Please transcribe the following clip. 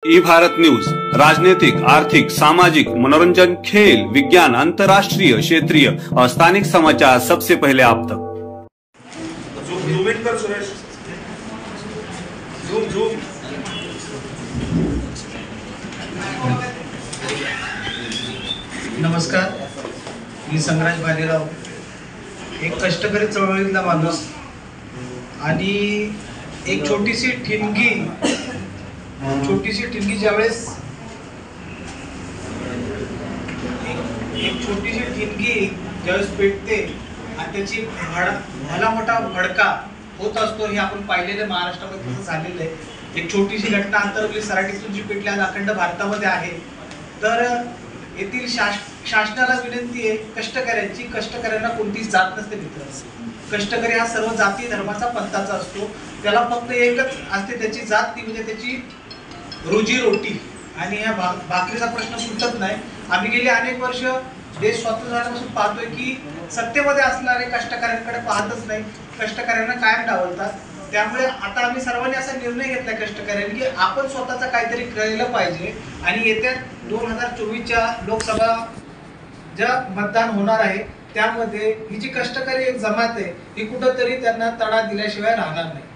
E Bharat news राजनीतिक, आर्थिक, सामाजिक, मनोरंजन, खेल, विज्ञान, अंतर्राष्ट्रीय, क्षेत्रीय और स्थानिक समाचार सबसे पहले आप तक। जूम इन कर सुरेश, जूम। नमस्कार, मी संग्राज भालेराव, एक कष्टकरी चळवळीतला माणूस आणि एक छोटीशी ठिणगी ज्यावेळेस पेटते आणि त्याची भला मोठा भडका होत असतो, हे आपण पाहिलेलं महाराष्ट्रामध्ये तसं झालेलं आहे। एक छोटीशी घटना अंतरवली सराटीतून जी पेटली आज अखंड भारतामध्ये आहे। तर येथील शासनाला विनंती आहे, कष्टकऱ्यांना कोणतीच जात नसते मित्र। कष्टकरी हा सर्व जाती धर्माचा पंथाचा असतो, त्याला फक्त एकच असते त्याची जात, ती म्हणजे त्याची रोजी रोटी। आणि ह्या भाकरीचा प्रश्न सुटत नाही। आम्ही गेली अनेक वर्ष देश स्वतंत्र झाल्यापासून पाहतोय की सत्तेमध्ये असणारे कष्टकऱ्यांकडे पाहतच नाही, कष्टकऱ्यांना कायम डावलतात। त्यामुळे आता आम्ही सर्वांनी असा निर्णय घेतला कष्टकऱ्यांनी की आपण स्वतःचा काहीतरी केलं पाहिजे आणि येत्या 2024च्या लोकसभा ज्या मतदान होणार आहे त्यामध्ये ही जी कष्टकरी एक जमात आहे ही कुठंतरी त्यांना तडा दिल्याशिवाय राहणार नाही।